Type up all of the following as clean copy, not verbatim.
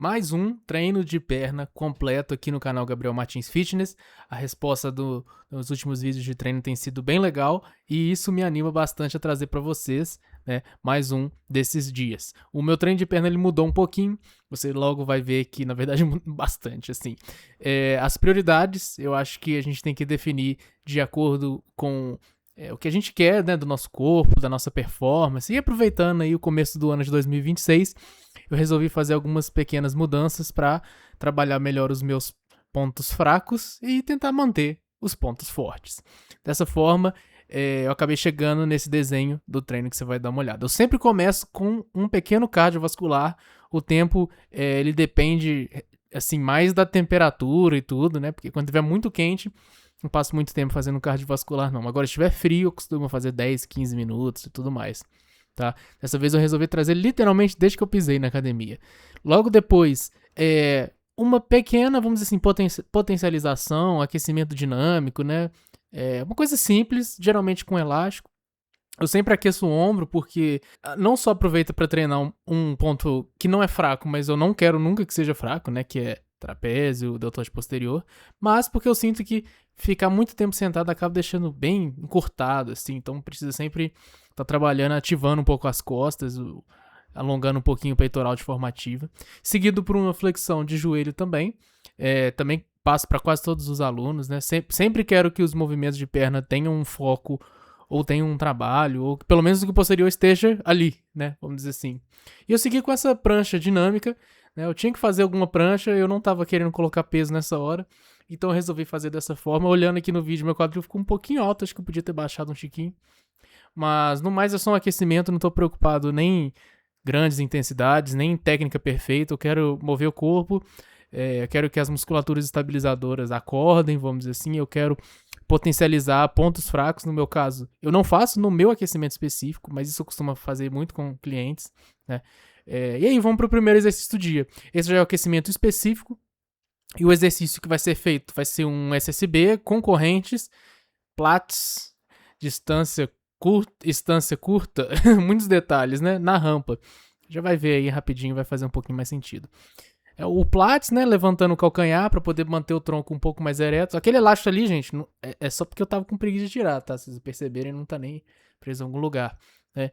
mais um treino de perna completo aqui no canal Gabriel Martins Fitness. A resposta dos últimos vídeos de treino tem sido bem legal e isso me anima bastante a trazer para vocês, né, mais um desses dias. O meu treino de perna ele mudou um pouquinho, você logo vai ver que na verdade mudou bastante, assim. As prioridades eu acho que a gente tem que definir de acordo com o que a gente quer, né, do nosso corpo, da nossa performance. E aproveitando aí o começo do ano de 2026, eu resolvi fazer algumas pequenas mudanças para trabalhar melhor os meus pontos fracos e tentar manter os pontos fortes. Dessa forma, eu acabei chegando nesse desenho do treino que você vai dar uma olhada. Eu sempre começo com um pequeno cardiovascular. O tempo, ele depende assim mais da temperatura e tudo, né? Porque quando estiver muito quente, não passo muito tempo fazendo cardiovascular, não. Agora, se estiver frio, eu costumo fazer 10, 15 minutos e tudo mais, tá? Dessa vez eu resolvi trazer literalmente desde que eu pisei na academia. Logo depois, uma pequena, vamos dizer assim, potencialização, aquecimento dinâmico, né? Uma coisa simples, geralmente com elástico. Eu sempre aqueço o ombro porque não só aproveita para treinar um ponto que não é fraco, mas eu não quero nunca que seja fraco, né? Que é trapézio, deltoide posterior, mas porque eu sinto que ficar muito tempo sentado acaba deixando bem encurtado, assim, então precisa sempre estar trabalhando, ativando um pouco as costas, alongando um pouquinho o peitoral de forma ativa, seguido por uma flexão de joelho também, também passo para quase todos os alunos, né, sempre quero que os movimentos de perna tenham um foco ou tenham um trabalho, ou que pelo menos que o posterior esteja ali, né, vamos dizer assim. E eu segui com essa prancha dinâmica, né, eu tinha que fazer alguma prancha, eu não estava querendo colocar peso nessa hora, então eu resolvi fazer dessa forma. Olhando aqui no vídeo, meu quadril ficou um pouquinho alto, acho que eu podia ter baixado um tiquinho. Mas no mais é só um aquecimento, não estou preocupado nem em grandes intensidades, nem em técnica perfeita. Eu quero mover o corpo, eu quero que as musculaturas estabilizadoras acordem, vamos dizer assim. Eu quero potencializar pontos fracos, no meu caso. Eu não faço no meu aquecimento específico, mas isso eu costumo fazer muito com clientes, né? E aí, vamos para o primeiro exercício do dia. Esse já é o aquecimento específico. E o exercício que vai ser feito vai ser um SSB com correntes, Pilates, distância curta, muitos detalhes, né? Na rampa. Já vai ver aí rapidinho, vai fazer um pouquinho mais sentido. O Pilates, né? Levantando o calcanhar para poder manter o tronco um pouco mais ereto. Aquele elástico ali, gente, é só porque eu tava com preguiça de tirar, tá? Se vocês perceberem, não tá nem preso em algum lugar, né?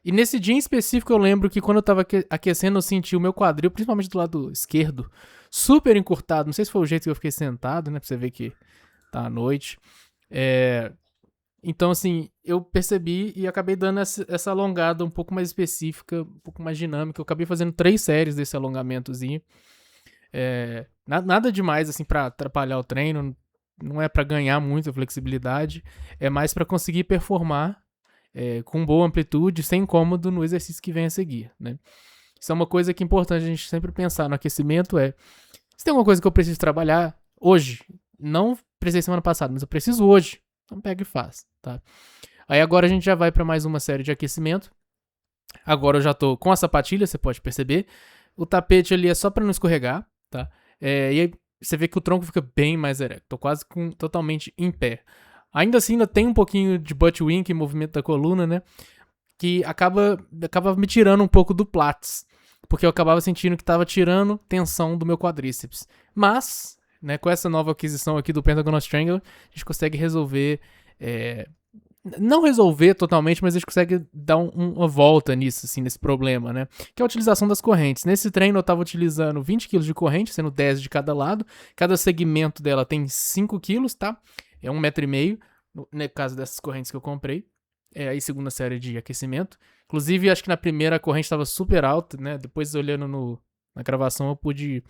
E nesse dia em específico eu lembro que quando eu tava aquecendo eu senti o meu quadril, principalmente do lado esquerdo, super encurtado. Não sei se foi o jeito que eu fiquei sentado, né? Pra você ver que tá à noite. Então, assim, eu percebi e acabei dando essa alongada um pouco mais específica, um pouco mais dinâmica. Eu acabei fazendo 3 séries desse alongamentozinho. Nada demais, assim, pra atrapalhar o treino. Não é pra ganhar muita flexibilidade. É mais pra conseguir performar com boa amplitude, sem incômodo no exercício que vem a seguir, né? Isso é uma coisa que é importante a gente sempre pensar no aquecimento, se tem alguma coisa que eu preciso trabalhar hoje, não precisei semana passada, mas eu preciso hoje, então pega e faz, tá? Aí agora a gente já vai para mais uma série de aquecimento. Agora eu já tô com a sapatilha, você pode perceber. O tapete ali é só para não escorregar, tá? E aí você vê que o tronco fica bem mais erecto, tô quase totalmente em pé. Ainda assim, ainda tem um pouquinho de butt wink, movimento da coluna, né? Que acaba me tirando um pouco do Pilates. Porque eu acabava sentindo que tava tirando tensão do meu quadríceps. Mas, né, com essa nova aquisição aqui do Pentagonal Triangle, a gente consegue resolver... não resolver totalmente, mas a gente consegue dar uma volta nisso, assim, nesse problema, né? Que é a utilização das correntes. Nesse treino eu tava utilizando 20 kg de corrente, sendo 10 de cada lado. Cada segmento dela tem 5 kg, tá? É 1,5 m, no caso dessas correntes que eu comprei. Aí segunda série de aquecimento. Inclusive, acho que na primeira a corrente estava super alta, né? Depois, olhando na gravação, eu pude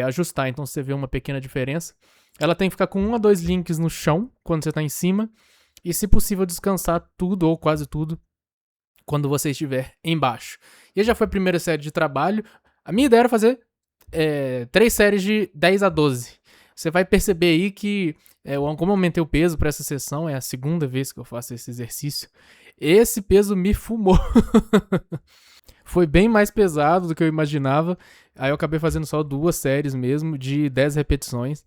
ajustar. Então, você vê uma pequena diferença. Ela tem que ficar com 1 a 2 links no chão, quando você está em cima. E, se possível, descansar tudo ou quase tudo quando você estiver embaixo. E já foi a primeira série de trabalho. A minha ideia era fazer 3 séries de 10 a 12. Você vai perceber aí que, como eu aumentei o peso para essa sessão, é a segunda vez que eu faço esse exercício, esse peso me fumou. Foi bem mais pesado do que eu imaginava. Aí eu acabei fazendo só 2 séries mesmo, de 10 repetições.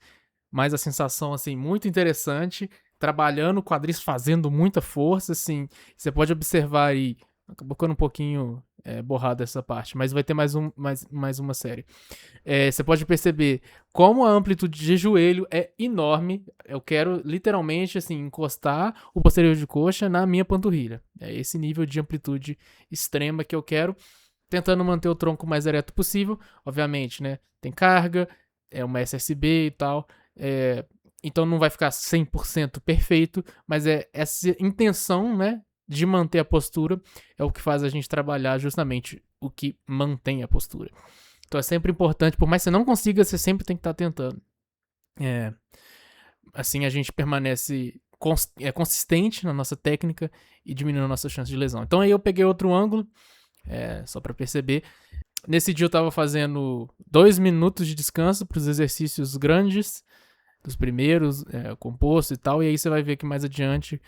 Mas a sensação, assim, muito interessante. Trabalhando o quadríceps, fazendo muita força, assim. Você pode observar aí, acabou ficando um pouquinho borrado essa parte, mas vai ter mais uma série. Você pode perceber como a amplitude de joelho é enorme. Eu quero literalmente assim encostar o posterior de coxa na minha panturrilha. É esse nível de amplitude extrema que eu quero, tentando manter o tronco o mais ereto possível. Obviamente, né? Tem carga, é uma SSB e tal. Então não vai ficar 100% perfeito, mas é essa intenção, né, de manter a postura é o que faz a gente trabalhar justamente o que mantém a postura. Então é sempre importante, por mais que você não consiga, você sempre tem que estar tentando. Assim a gente permanece consistente na nossa técnica e diminuindo a nossa chance de lesão. Então aí eu peguei outro ângulo, só para perceber. Nesse dia eu tava fazendo 2 minutos de descanso para os exercícios grandes, dos primeiros, composto e tal, e aí você vai ver que mais adiante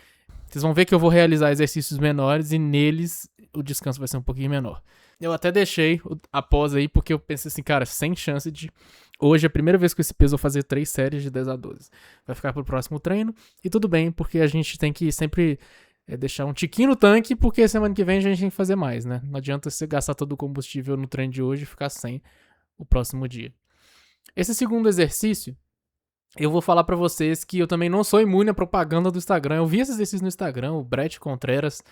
vocês vão ver que eu vou realizar exercícios menores e neles o descanso vai ser um pouquinho menor. Eu até deixei a pós aí porque eu pensei assim, cara, sem chance de... Hoje é a primeira vez que esse peso eu vou fazer 3 séries de 10 a 12. Vai ficar pro próximo treino e tudo bem, porque a gente tem que sempre deixar um tiquinho no tanque, porque semana que vem a gente tem que fazer mais, né? Não adianta você gastar todo o combustível no treino de hoje e ficar sem o próximo dia. Esse segundo exercício, eu vou falar pra vocês que eu também não sou imune à propaganda do Instagram. Eu vi esses exercícios no Instagram, o Brett Contreras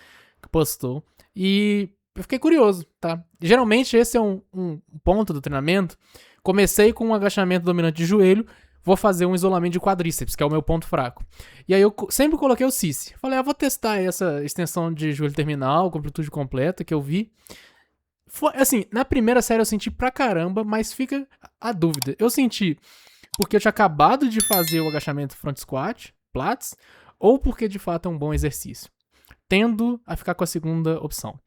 postou, e eu fiquei curioso, tá? Geralmente esse é um ponto do treinamento. Comecei com um agachamento dominante de joelho, vou fazer um isolamento de quadríceps, que é o meu ponto fraco. E aí eu sempre coloquei o CICE. Falei, vou testar essa extensão de joelho terminal, com amplitude completa, que eu vi. Assim, na primeira série eu senti pra caramba, mas fica a dúvida. Eu senti porque eu tinha acabado de fazer o agachamento front squat, Pilates, ou porque de fato é um bom exercício. Tendo a ficar com a segunda opção.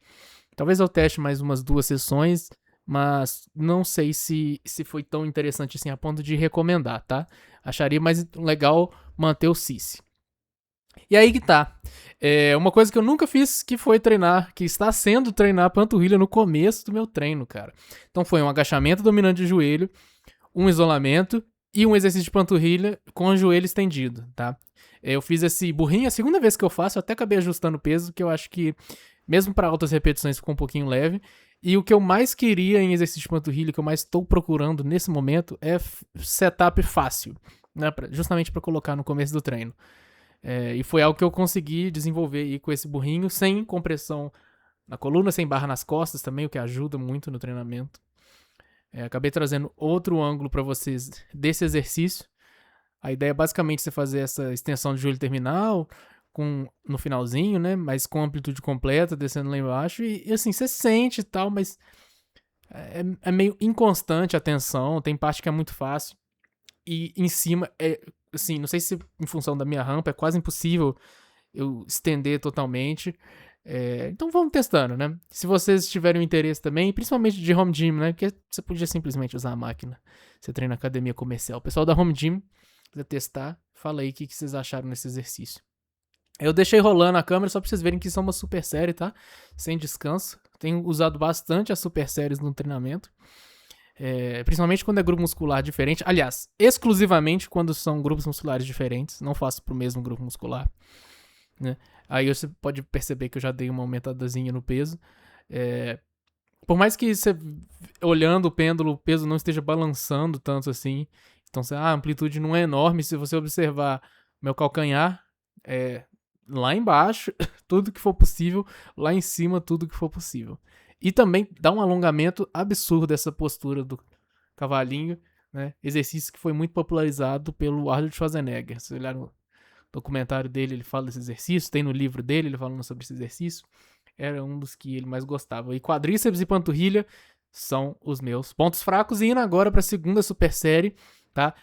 Talvez eu teste mais umas 2 sessões, mas não sei se foi tão interessante assim a ponto de recomendar, tá? Acharia mais legal manter o CICE. E aí que tá. Uma coisa que eu nunca fiz que foi treinar, que está sendo treinar panturrilha no começo do meu treino, cara. Então foi um agachamento dominante de joelho, um isolamento e um exercício de panturrilha com o joelho estendido, tá? Eu fiz esse burrinho, a segunda vez que eu faço, eu até acabei ajustando o peso, que eu acho que, mesmo para altas repetições, ficou um pouquinho leve. E o que eu mais queria em exercício de panturrilha, que eu mais estou procurando nesse momento, é setup fácil, né? Justamente para colocar no começo do treino. E foi algo que eu consegui desenvolver aí com esse burrinho, sem compressão na coluna, sem barra nas costas também, o que ajuda muito no treinamento. Acabei trazendo outro ângulo para vocês desse exercício. A ideia é basicamente você fazer essa extensão de joelho terminal no finalzinho, né? Mas com amplitude completa, descendo lá embaixo. E assim, você sente e tal, mas é meio inconstante a tensão. Tem parte que é muito fácil. E em cima, assim, não sei se em função da minha rampa é quase impossível eu estender totalmente. Então vamos testando, né? Se vocês tiverem interesse também, principalmente de home gym, né? Porque você podia simplesmente usar a máquina. Você treina na academia comercial. O pessoal da home gym, quiser testar, fala aí o que vocês acharam nesse exercício. Eu deixei rolando a câmera só pra vocês verem que isso é uma super série, tá? Sem descanso. Tenho usado bastante as super séries no treinamento. Principalmente quando é grupo muscular diferente. Aliás, exclusivamente quando são grupos musculares diferentes. Não faço pro mesmo grupo muscular, né? Aí você pode perceber que eu já dei uma aumentadazinha no peso. Por mais que você, olhando o pêndulo, o peso não esteja balançando tanto assim. Então, a amplitude não é enorme. Se você observar meu calcanhar, lá embaixo, tudo que for possível. Lá em cima, tudo que for possível. E também dá um alongamento absurdo dessa postura do cavalinho, né? Exercício que foi muito popularizado pelo Arnold Schwarzenegger. Se olhar no documentário dele, ele fala desse exercício. Tem no livro dele, ele falando sobre esse exercício. Era um dos que ele mais gostava. E quadríceps e panturrilha são os meus pontos fracos. E indo agora para a segunda super série, tá?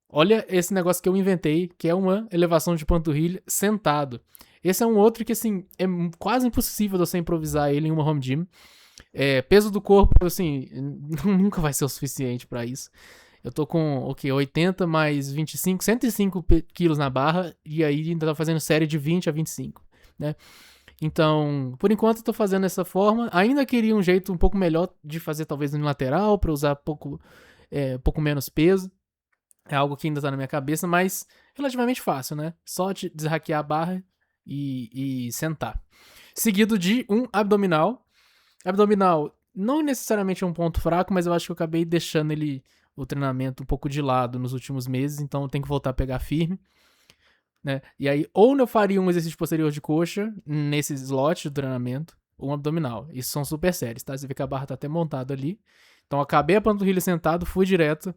Olha esse negócio que eu inventei, que é uma elevação de panturrilha sentado. Esse é um outro que, assim, é quase impossível de você improvisar ele em uma home gym. Peso do corpo, assim, nunca vai ser o suficiente para isso. Eu tô com, 80 mais 25, 105 quilos na barra, e aí ainda tô fazendo série de 20 a 25, né? Então, por enquanto eu tô fazendo dessa forma. Ainda queria um jeito um pouco melhor de fazer talvez no lateral, para usar pouco menos peso. É algo que ainda tá na minha cabeça, mas relativamente fácil, né? Só desraquear a barra e sentar. Seguido de um abdominal. Abdominal, não necessariamente é um ponto fraco, mas eu acho que eu acabei deixando o treinamento um pouco de lado nos últimos meses, então eu tenho que voltar a pegar firme, né? E aí, ou eu faria um exercício posterior de coxa nesse slot do treinamento, ou um abdominal. Isso são super séries, tá? Você vê que a barra tá até montada ali. Então, eu acabei a panturrilha sentado, fui direto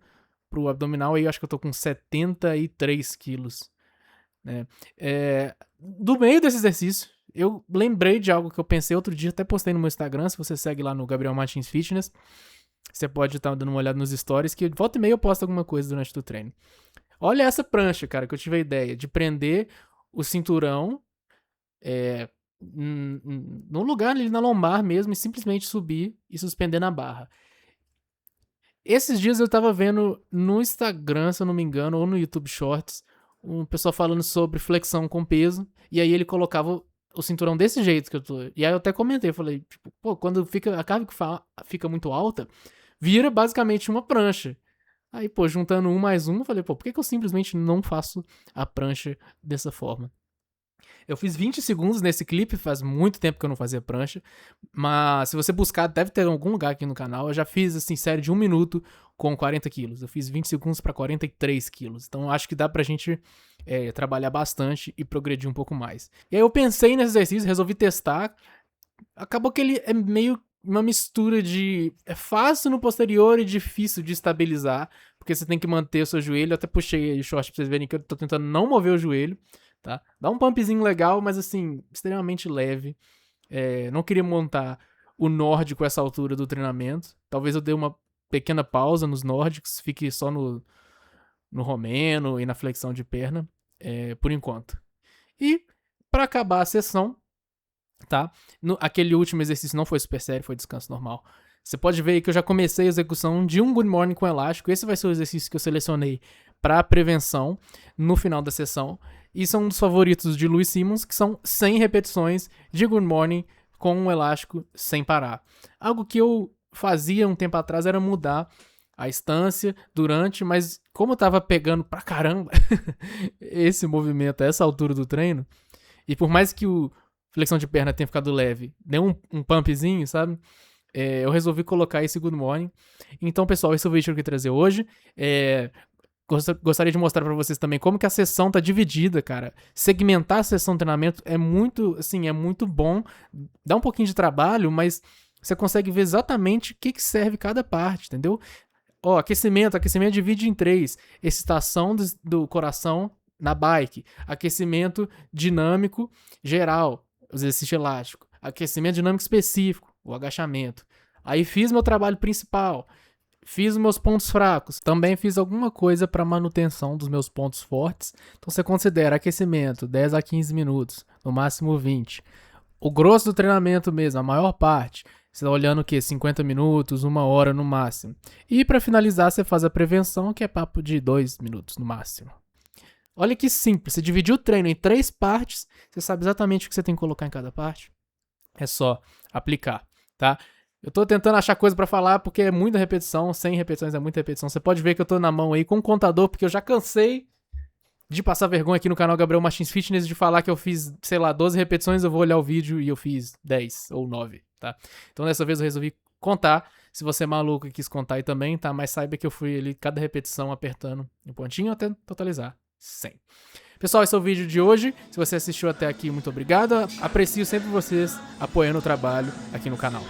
pro abdominal, aí eu acho que eu tô com 73 quilos, né? Do meio desse exercício, eu lembrei de algo que eu pensei outro dia, até postei no meu Instagram, se você segue lá no Gabriel Martins Fitness, você pode estar dando uma olhada nos stories, que volta e meia eu posto alguma coisa durante o treino. Olha essa prancha, cara, que eu tive a ideia de prender o cinturão num lugar ali na lombar mesmo e simplesmente subir e suspender na barra. Esses dias eu tava vendo no Instagram, se eu não me engano, ou no YouTube Shorts, um pessoal falando sobre flexão com peso, e aí ele colocava o cinturão desse jeito que eu tô. E aí eu até comentei, falei, tipo, pô, quando a carga fica muito alta, vira basicamente uma prancha. Aí, pô, juntando um mais um, eu falei, pô, por que eu simplesmente não faço a prancha dessa forma? Eu fiz 20 segundos nesse clipe, faz muito tempo que eu não fazia prancha, mas se você buscar, deve ter em algum lugar aqui no canal, eu já fiz, assim, série de 1 minuto com 40 quilos. Eu fiz 20 segundos para 43 quilos. Então, acho que dá pra gente trabalhar bastante e progredir um pouco mais. E aí eu pensei nesse exercício, resolvi testar. Acabou que ele é meio uma mistura de... É fácil no posterior e difícil de estabilizar, porque você tem que manter o seu joelho. Eu até puxei o short pra vocês verem que eu tô tentando não mover o joelho. Tá? Dá um pumpzinho legal, mas assim, extremamente leve. Não queria montar o nórdico essa altura do treinamento. Talvez eu dê uma pequena pausa nos nórdicos, fique só no romeno e na flexão de perna, por enquanto. E, para acabar a sessão, tá? Aquele último exercício não foi super sério, foi descanso normal. Você pode ver aí que eu já comecei a execução de um Good Morning com elástico. Esse vai ser o exercício que eu selecionei para prevenção no final da sessão. E são um dos favoritos de Louis Simmons, que são 100 repetições de Good Morning com um elástico sem parar. Algo que eu fazia um tempo atrás era mudar a instância durante, mas como eu tava pegando pra caramba esse movimento a essa altura do treino, e por mais que o flexão de perna tenha ficado leve, deu um pumpzinho, sabe? Eu resolvi colocar esse Good Morning. Então, pessoal, esse é o vídeo que eu queria trazer hoje. Gostaria de mostrar pra vocês também como que a sessão tá dividida, cara. Segmentar a sessão de treinamento é muito, assim, é muito bom. Dá um pouquinho de trabalho, mas você consegue ver exatamente o que serve cada parte, entendeu? Aquecimento divide em 3. Excitação do coração na bike. Aquecimento dinâmico geral, o exercício elástico. Aquecimento dinâmico específico, o agachamento. Aí fiz meu trabalho principal. Fiz meus pontos fracos. Também fiz alguma coisa para manutenção dos meus pontos fortes. Então você considera aquecimento 10 a 15 minutos, no máximo 20. O grosso do treinamento mesmo, a maior parte, você está olhando o quê? 50 minutos, 1 hora no máximo. E para finalizar, você faz a prevenção, que é papo de 2 minutos no máximo. Olha que simples, você dividiu o treino em 3 partes, você sabe exatamente o que você tem que colocar em cada parte. É só aplicar, tá? Eu tô tentando achar coisa pra falar porque é muita repetição, 100 repetições é muita repetição. Você pode ver que eu tô na mão aí com o contador, porque eu já cansei de passar vergonha aqui no canal Gabriel Martins Fitness de falar que eu fiz, sei lá, 12 repetições, eu vou olhar o vídeo e eu fiz 10 ou 9, tá? Então dessa vez eu resolvi contar. Se você é maluco e quis contar aí também, tá? Mas saiba que eu fui ali cada repetição apertando um pontinho até totalizar 100. Pessoal, esse é o vídeo de hoje. Se você assistiu até aqui, muito obrigado. Aprecio sempre vocês apoiando o trabalho aqui no canal.